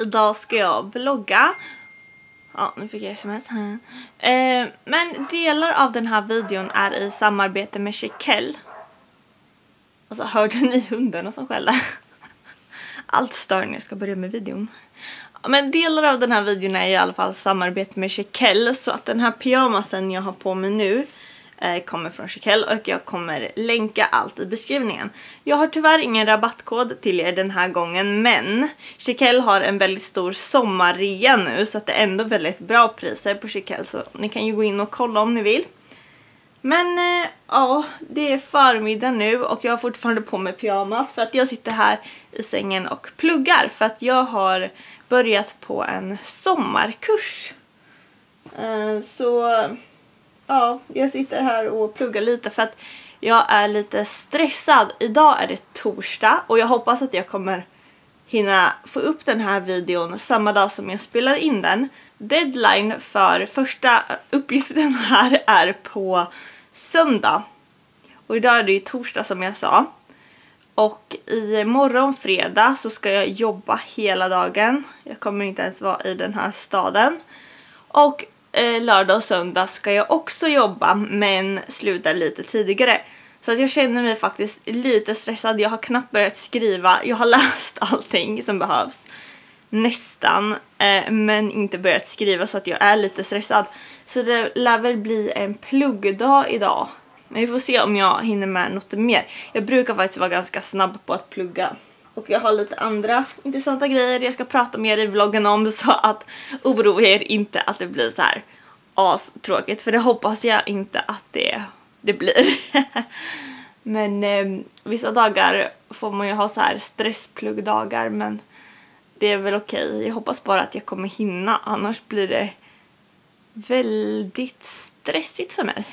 Idag ska jag blogga. Ja, nu fick jag sms här. Men delar av den här videon är i samarbete med Chiquelle. Alltså, hörde ni hundarna som skällde? Allt stör när jag ska börja med videon. Men delar av den här videon är i alla fall samarbete med Chiquelle. Så att den här pyjamasen jag har på mig nu kommer från Chiquelle. Och jag kommer länka allt i beskrivningen. Jag har tyvärr ingen rabattkod till er den här gången. Men Chiquelle har en väldigt stor sommarrea nu. Så att det är ändå väldigt bra priser på Chiquelle. Så ni kan ju gå in och kolla om ni vill. Men ja, det är förmiddag nu och jag har fortfarande på mig pyjamas för att jag sitter här i sängen och pluggar. För att jag har börjat på en sommarkurs. Så ja, jag sitter här och pluggar lite för att jag är lite stressad. Idag är det torsdag och jag hoppas att jag kommer hinna få upp den här videon samma dag som jag spelar in den. Deadline för första uppgiften här är på söndag. Och idag är det ju torsdag som jag sa. Och i morgon fredag så ska jag jobba hela dagen. Jag kommer inte ens vara i den här staden. Och lördag och söndag ska jag också jobba men slutar lite tidigare. Så att jag känner mig faktiskt lite stressad. Jag har knappt börjat skriva. Jag har läst allting som behövs. Nästan. Men inte börjat skriva så att jag är lite stressad. Så det lär väl bli en pluggdag idag. Men vi får se om jag hinner med något mer. Jag brukar faktiskt vara ganska snabb på att plugga. Och jag har lite andra intressanta grejer jag ska prata med er i vloggen om. Så att oroa er inte att det blir så här astråkigt. För det hoppas jag inte att det blir. Men vissa dagar får man ju ha så här stresspluggdagar. Men det är väl okej. Jag hoppas bara att jag kommer hinna. Annars blir det väldigt stressigt för mig.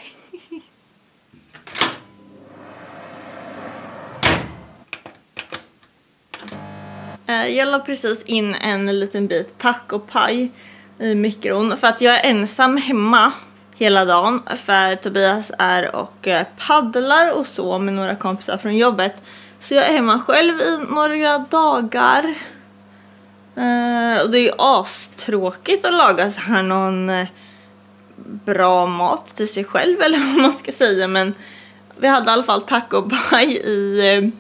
Jag la precis in en liten bit tacopaj i mikron. För att jag är ensam hemma hela dagen. För Tobias är och paddlar och så med några kompisar från jobbet. Så jag är hemma själv i några dagar. Och det är ju astråkigt att laga så här någon bra mat till sig själv eller vad man ska säga. Men vi hade i alla fall tacopaj i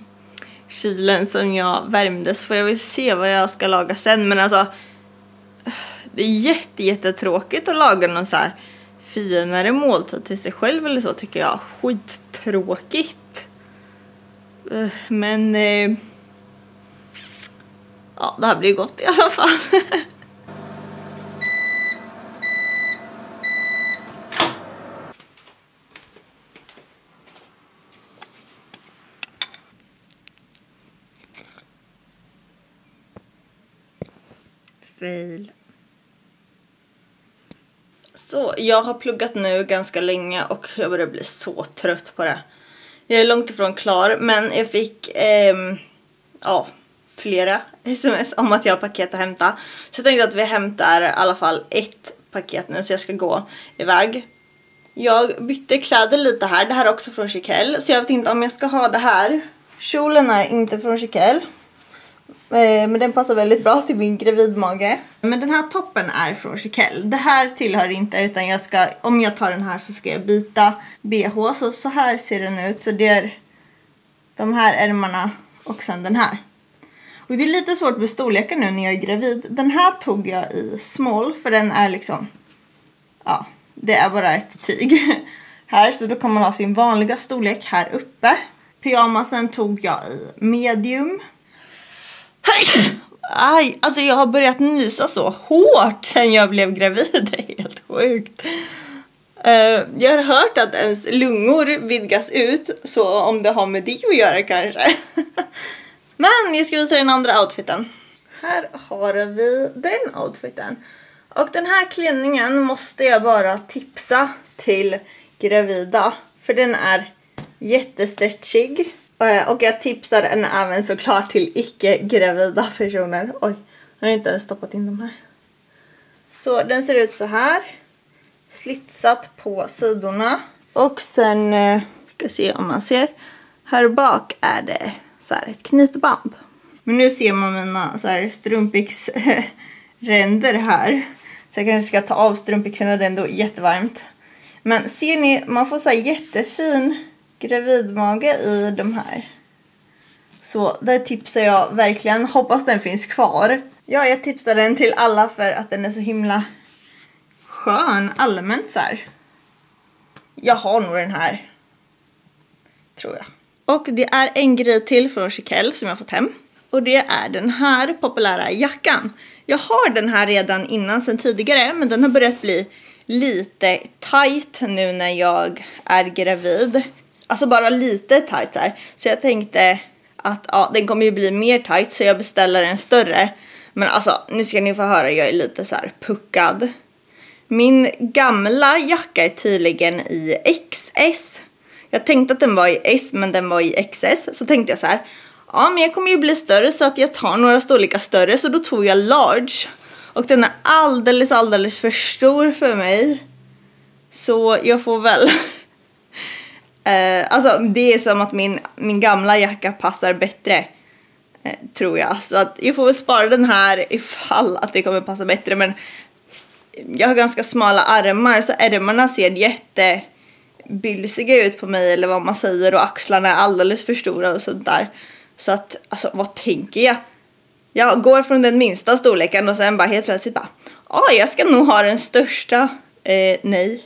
kylen som jag värmde. Så får jag väl se vad jag ska laga sen. Men alltså, det är jättetråkigt att laga någon så här finare måltid till sig själv eller så, tycker jag. Skittråkigt. Men ja, det här blir gott i alla fall. Fail. Så jag har pluggat nu ganska länge och jag börjar bli så trött på det. Jag är långt ifrån klar, men jag fick flera sms om att jag har paket att hämta. Så jag tänkte att vi hämtar i alla fall ett paket nu, så jag ska gå iväg. Jag bytte kläder lite här. Det här är också från Chiquelle, så jag vet inte om jag ska ha det här. Kjolen är inte från Chiquelle, men den passar väldigt bra till min gravidmage. Men den här toppen är från Chiquelle. Det här tillhör inte, utan om jag tar den här så ska jag byta BH. Så här ser den ut. Så det är de här ärmarna och sen den här. Och det är lite svårt med storlekar nu när jag är gravid. Den här tog jag i small, för den är liksom, ja, det är bara ett tyg här. Så då kan man ha sin vanliga storlek här uppe. Pyjamasen tog jag i medium. Aj, alltså jag har börjat nysa så hårt sen jag blev gravid. Det är helt sjukt. Jag har hört att ens lungor vidgas ut, så om det har med det att göra kanske. Men jag ska visa den andra outfiten. Här har vi den outfiten. Och den här klänningen måste jag bara tipsa till gravida. För den är jättestretchig. Och jag tipsar den även såklart till icke-gravida personer. Oj, jag har inte ens stoppat in de här. Så den ser ut så här. Slitsat på sidorna. Och sen, ska se om man ser. Här bak är det så här ett knytband. Men nu ser man mina så här strumpbyxränder här. Så jag kanske ska ta av strumpbyxorna, det är ändå jättevarmt. Men ser ni, man får så här jättefin gravidmage i de här. Så där tipsar jag verkligen. Hoppas den finns kvar. Ja, jag tipsar den till alla för att den är så himla skön allmänt så här. Jag har nog den här, tror jag. Och det är en grej till från Chiquelle som jag har fått hem. Och det är den här populära jackan. Jag har den här redan innan sen tidigare, men den har börjat bli lite tight nu när jag är gravid. Alltså bara lite tight här. Så jag tänkte att ja, den kommer ju bli mer tight, så jag beställer en större. Men alltså, nu ska ni få höra, jag är lite så här puckad. Min gamla jacka är tydligen i XS. Jag tänkte att den var i S, men den var i XS. Så tänkte jag så här, ja men jag kommer ju bli större så att jag tar några storlekar större. Så då tog jag large. Och den är alldeles för stor för mig. Så jag får väl... alltså det är som att min gamla jacka passar bättre. Tror jag. Så att jag får väl spara den här ifall att det kommer passa bättre. Men jag har ganska smala armar, så ärmarna ser jättebylsiga ut på mig, eller vad man säger, och axlarna är alldeles för stora och sånt där. Så att, alltså vad tänker jag? Jag går från den minsta storleken och sen bara helt plötsligt bara, jag ska nog ha den största. Nej.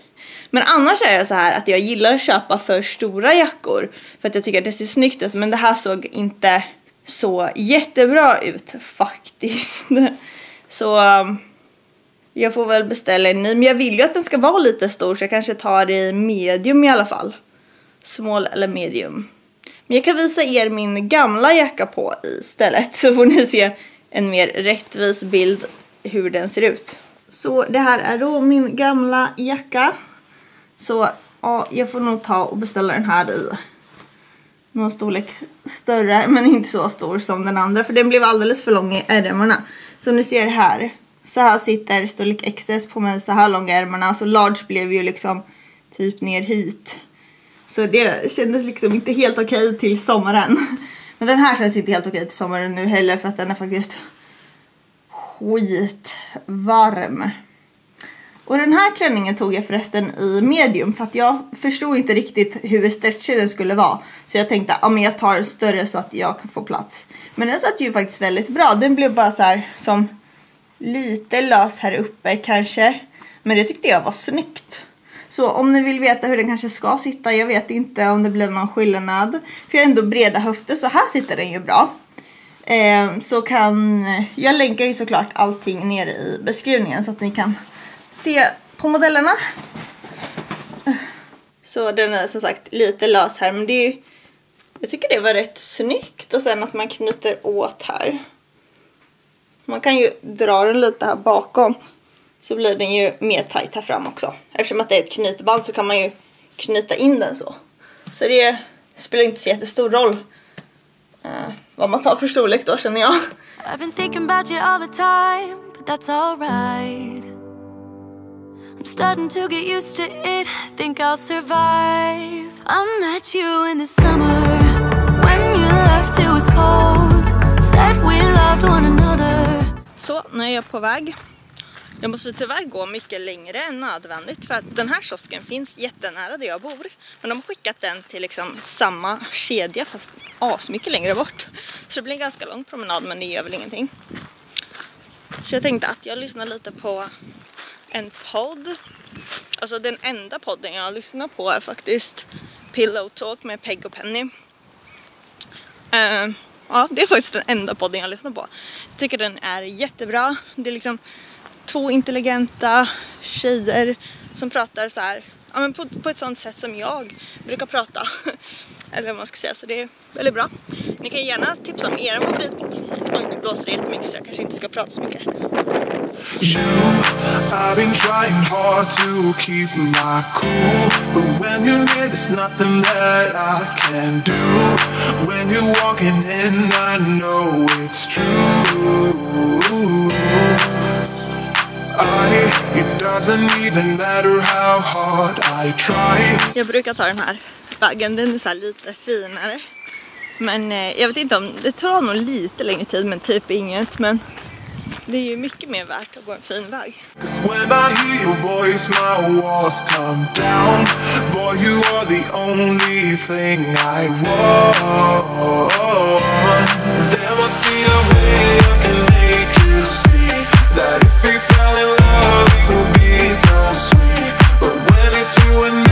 Men annars är jag så här att jag gillar att köpa för stora jackor för att jag tycker att det ser snyggt ut, men det här såg inte så jättebra ut faktiskt. Så jag får väl beställa en ny, men jag vill ju att den ska vara lite stor, så jag kanske tar i medium i alla fall. Small eller medium. Men jag kan visa er min gamla jacka på istället, så får ni se en mer rättvis bild hur den ser ut. Så det här är då min gamla jacka. Så ja, jag får nog ta och beställa den här i någon storlek större, men inte så stor som den andra, för den blev alldeles för lång i ärmarna. Som ni ser här, så här sitter storlek XS på mig, så här långa ärmarna. Så large blev ju liksom typ ner hit. Så det kändes liksom inte helt okej till sommaren. Men den här känns inte helt okej till sommaren nu heller, för att den är faktiskt skitvarm. Och den här klänningen tog jag förresten i medium, för att jag förstod inte riktigt hur stretchig den skulle vara. Så jag tänkte, men jag tar en större så att jag kan få plats. Men den satt ju faktiskt väldigt bra. Den blev bara så här som lite lös här uppe kanske. Men det tyckte jag var snyggt. Så om ni vill veta hur den kanske ska sitta, jag vet inte om det blir någon skillnad. För jag har ändå breda höfter, så här sitter den ju bra. Så kan jag länkar ju såklart allting nere i beskrivningen så att ni kan se på modellerna. Så den är som sagt lite lös här, men det är ju, jag tycker det var rätt snyggt. Och sen att man knyter åt här. Man kan ju dra den lite här bakom, så blir den ju mer tight här fram också. Eftersom att det är ett knytband så kan man ju knyta in den så. Så det spelar inte så jättestor roll vad man tar för storlek då, känner jag. I've been thinking about you all the time, but that's all right. I'm starting to get used to it, think I'll survive. I met you in the summer, when you left it was cold. Said we loved one another. Så, nu är jag på väg. Jag måste tyvärr gå mycket längre än nödvändigt, för att den här kiosken finns jättenära där jag bor. Men de har skickat den till liksom samma kedja fast asmycket längre bort. Så det blir en ganska lång promenad, men det gör väl ingenting. Så jag tänkte att jag lyssnar lite på en podd. Alltså den enda podden jag lyssnar på är faktiskt Pillow Talk med Peg och Penny. Ja, det är faktiskt den enda podden jag lyssnar på. Jag tycker den är jättebra. Det är liksom 2 intelligenta tjejer som pratar så här, ja, men på ett sånt sätt som jag brukar prata. Eller vad man ska säga, så det är väldigt bra. Ni kan gärna tipsa om er favoritpodd. Oj, nu blåser det jättemycket så jag kanske inte ska prata så mycket. I've been trying hard to keep my cool, but when you're near there's nothing that I can do. When you're walking in I know it's true. It doesn't even matter how hard I try. Jag brukar ta den här vägen, den är så här lite finare. Men jag vet inte om det tar nog lite längre tid, men typ inget. Men det är ju mycket mer värt att gå en fin väg. When I hear your voice, my walls come down. Boy, you are the only thing I want. There must be a way I can make you see that if we fell in love, it would be so sweet. But when it's you and me.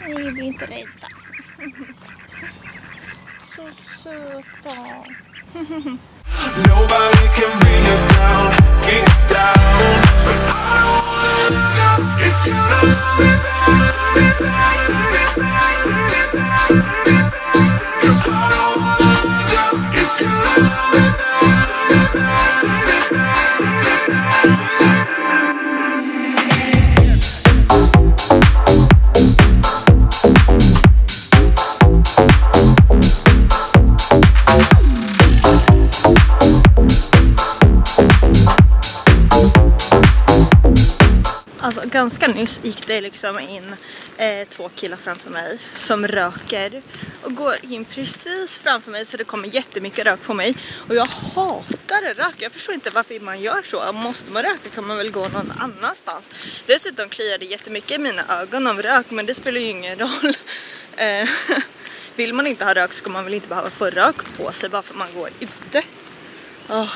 Nej, blir inte rädda. Så söta. Nobody can bring us down, bring us down. But I don't wanna look up if you don't love me back. 'Cause I don't wanna look up if you don't love me back. Alltså ganska nyss gick det liksom in 2 killar framför mig som röker och går in precis framför mig, så det kommer jättemycket rök på mig. Och jag hatar rök. Jag förstår inte varför man gör så. Måste man röka kan man väl gå någon annanstans. Dessutom kliar det jättemycket i mina ögon av rök, men det spelar ju ingen roll. Vill man inte ha rök så ska man väl inte behöva få rök på sig bara för man går ute.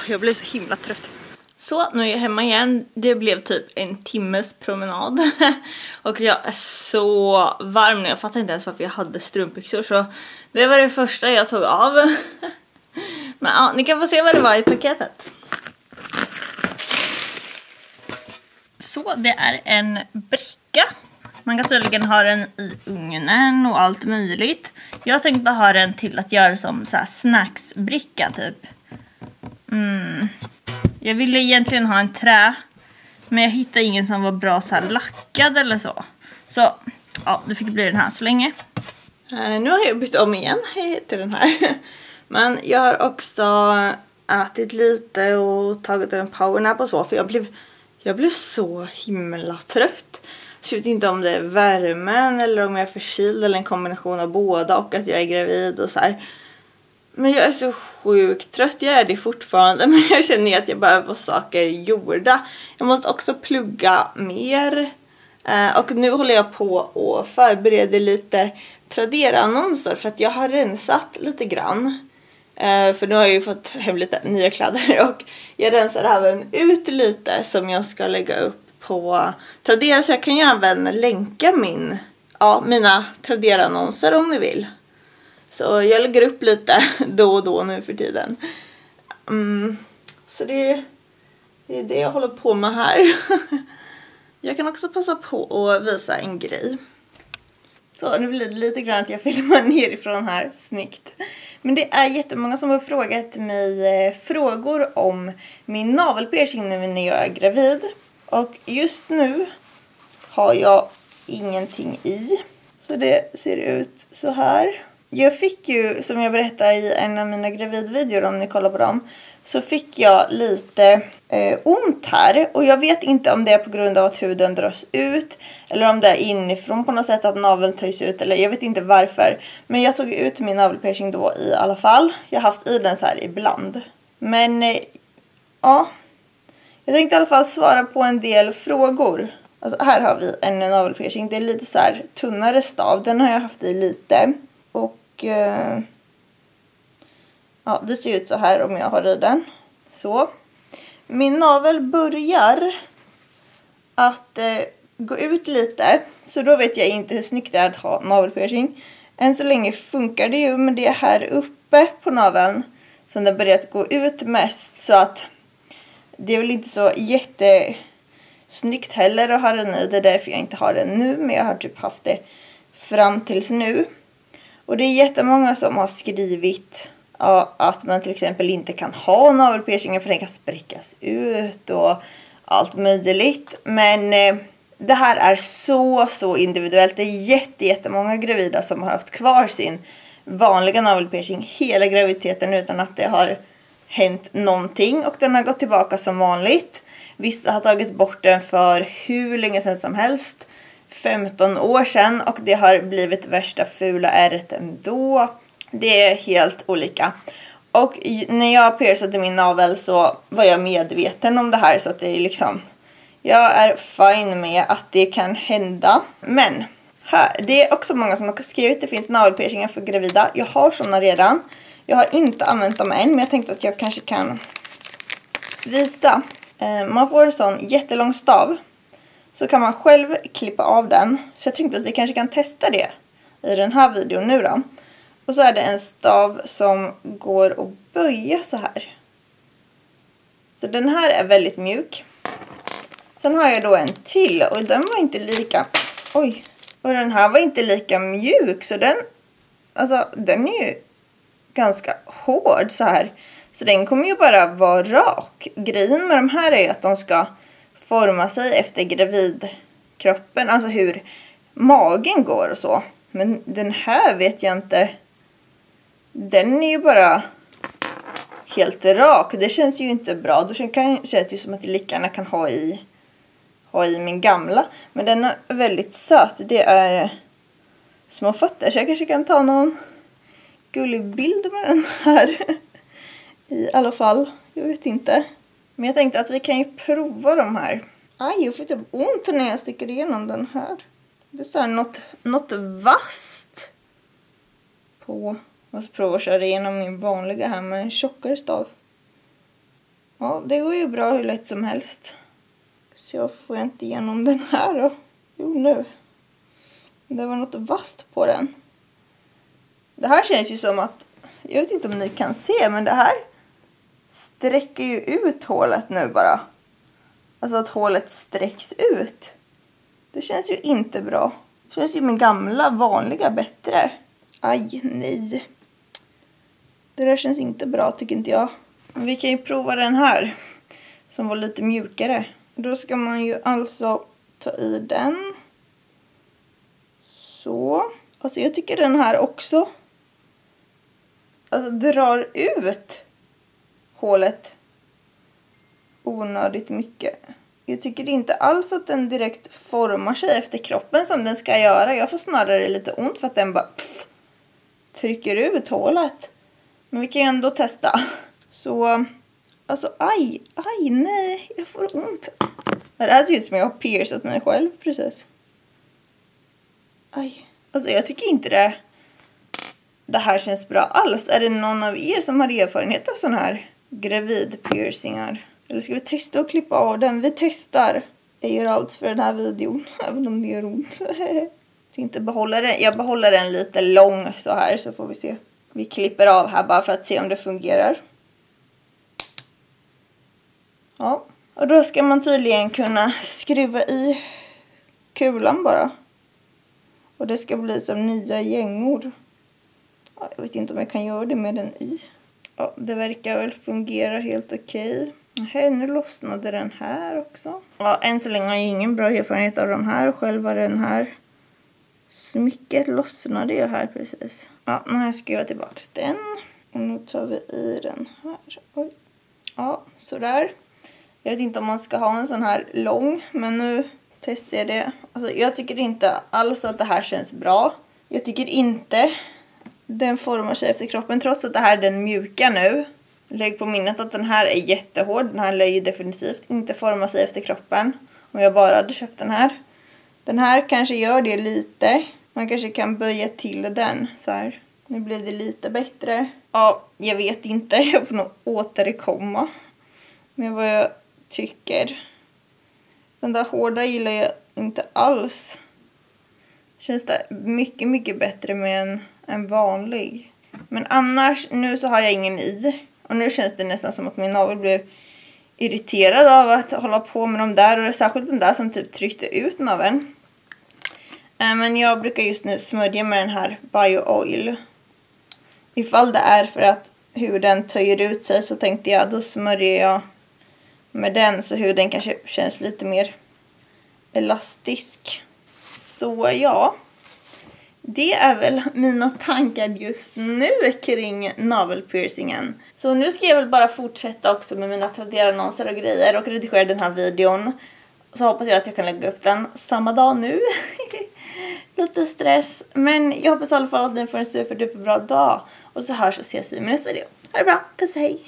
Jag blir så himla trött. Så, nu är jag hemma igen. Det blev typ en timmes promenad. Och jag är så varm nu. Jag fattar inte ens varför jag hade strumpbyxor. Så det var det första jag tog av. Men ja, ni kan få se vad det var i paketet. Så, det är en bricka. Man kan tydligen ha den i ugnen och allt möjligt. Jag tänkte ha den till att göra som så här snacksbricka typ. Jag ville egentligen ha en trä, men jag hittade ingen som var bra så här lackad eller så. Så, ja, det fick bli den här så länge. Nu har jag bytt om igen till den här. Men jag har också ätit lite och tagit en powernap och så, för jag blev så himla trött. Jag vet inte om det är värmen eller om jag är förkyld eller en kombination av båda och att jag är gravid och så här. Men jag är så sjukt trött, jag är det fortfarande, men jag känner att jag behöver få saker gjorda. Jag måste också plugga mer. Och nu håller jag på och förbereder lite Tradera-annonser för att jag har rensat lite grann. För nu har jag ju fått hem lite nya kläder och jag rensar även ut lite som jag ska lägga upp på Tradera, så jag kan ju även länka mina Tradera-annonser om ni vill. Så jag lägger upp lite då och då nu för tiden. Så det är det jag håller på med här. Jag kan också passa på att visa en grej. Så nu blir det lite grann att jag filmar nerifrån här. Snyggt. Men det är jättemånga som har frågat mig frågor om min navelpiercing nu när jag är gravid. Och just nu har jag ingenting i. Så det ser ut så här. Jag fick ju, som jag berättade i en av mina gravidvideor, om ni kollar på dem, så fick jag lite ont här. Och jag vet inte om det är på grund av att huden dras ut eller om det är inifrån på något sätt att naveln töjs ut, eller jag vet inte varför. Men jag såg ut min navelpiercing då i alla fall. Jag har haft i den så här ibland. Men ja, jag tänkte i alla fall svara på en del frågor. Alltså här har vi en navelpiercing. Det är lite så här tunnare stav. Den har jag haft i lite. Och ja, det ser ut så här om jag har i den. Så. Min navel börjar att gå ut lite. Så då vet jag inte hur snyggt det är att ha navelpiercing. Än så länge funkar det ju, men det är här uppe på naveln som det börjat gå ut mest. Så att det är väl inte så jättesnyggt heller att ha den i. Det är därför jag inte har den nu, men jag har typ haft det fram tills nu. Och det är jättemånga som har skrivit att man till exempel inte kan ha navelpiercingen för den kan spräckas ut och allt möjligt. Men det här är så individuellt. Det är jättemånga gravida som har haft kvar sin vanliga navelpiercing hela graviditeten utan att det har hänt någonting. Och den har gått tillbaka som vanligt. Vissa har tagit bort den för hur länge sedan som helst. 15 år sedan och det har blivit värsta fula ärret ändå. Det är helt olika. Och när jag piercade min navel så var jag medveten om det här, så att det är liksom, jag är fine med att det kan hända. Men här, det är också många som har skrivit att det finns navelpiercingar för gravida. Jag har sådana redan. Jag har inte använt dem än, men jag tänkte att jag kanske kan visa. Man får en sån jättelång stav. Så kan man själv klippa av den. Så jag tänkte att vi kanske kan testa det i den här videon nu då. Och så är det en stav som går att böja så här. Så den här är väldigt mjuk. Sen har jag då en till och den var inte lika... Oj! Och den här var inte lika mjuk, så den... Alltså den är ju ganska hård så här. Så den kommer ju bara vara rak. Grejen med de här är ju att de ska forma sig efter gravidkroppen. Alltså hur magen går och så. Men den här vet jag inte. Den är ju bara helt rak. Det känns ju inte bra. Då känns det ju som att jag lika gärna kan ha i min gamla. Men den är väldigt söt. Det är små fötter. Så jag kanske kan ta någon gullig bild med den här. I alla fall. Jag vet inte. Men jag tänkte att vi kan ju prova de här. Aj, jag får typ ont när jag sticker igenom den här. Det är så här något vasst på. Jag måste prova att köra igenom min vanliga här med en tjockare stav. Ja, det går ju bra hur lätt som helst. Så jag får inte igenom den här då. Jo, nu. Det var något vasst på den. Det här känns ju som att, jag vet inte om ni kan se, men det här sträcker ju ut hålet nu bara. Alltså att hålet sträcks ut. Det känns ju inte bra. Det känns ju med gamla vanliga bättre. Aj, nej. Det där känns inte bra tycker inte jag. Men vi kan ju prova den här. Som var lite mjukare. Då ska man ju alltså ta i den. Så. Alltså jag tycker den här också. Alltså drar ut hålet onödigt mycket. Jag tycker inte alls att den direkt formar sig efter kroppen som den ska göra. Jag får snarare lite ont för att den bara trycker ut hålet. Men vi kan ju ändå testa. Så, alltså aj, nej, jag får ont. Det här ser ut som jag har piercat mig själv precis. Aj, alltså jag tycker inte det här känns bra alls. Är det någon av er som har erfarenhet av sådana här gravidpiercingar? Eller ska vi testa att klippa av den? Vi testar. Jag gör allt för den här videon. Även om det gör ont. Jag behåller den lite lång så här. Så får vi se. Vi klipper av här bara för att se om det fungerar. Ja. Och då ska man tydligen kunna skruva i kulan bara. Och det ska bli som nya gängor. Ja, jag vet inte om jag kan göra det med den i. Ja, det verkar väl fungera helt okej. Hej, nu lossnade den här också. Ja, än så länge har jag ingen bra erfarenhet av de här. Själva den här smycket lossnade ju här precis. Ja, nu har jag skruvat tillbaka den. Och nu tar vi i den här. Oj. Ja, sådär. Jag vet inte om man ska ha en sån här lång. Men nu testar jag det. Alltså, jag tycker inte alls att det här känns bra. Jag tycker inte den formar sig efter kroppen. Trots att det här är den mjuka nu. Lägg på minnet att den här är jättehård. Den här lär ju definitivt inte forma sig efter kroppen. Om jag bara hade köpt den här. Den här kanske gör det lite. Man kanske kan böja till den så här. Nu blir det lite bättre. Ja, jag vet inte. Jag får nog återkomma med vad jag tycker. Den där hårda gillar jag inte alls. Känns det mycket, mycket bättre med en vanlig. Men annars, nu så har jag ingen i. Och nu känns det nästan som att min navel blev irriterad av att hålla på med de där. Och särskilt den där som typ tryckte ut naveln. Men jag brukar just nu smörja med den här Bio Oil. Ifall det är för att huden töjer ut sig så tänkte jag då smörjer jag med den. Så huden kanske känns lite mer elastisk. Så ja. Det är väl mina tankar just nu kring navelpiercingen. Så nu ska jag väl bara fortsätta också med mina Tradera-annonser och grejer och redigera den här videon. Så hoppas jag att jag kan lägga upp den samma dag nu. Lite stress. Men jag hoppas i alla fall att ni får en superduper bra dag. Och så hörs och ses vi med nästa video. Ha det bra. Puss, hej!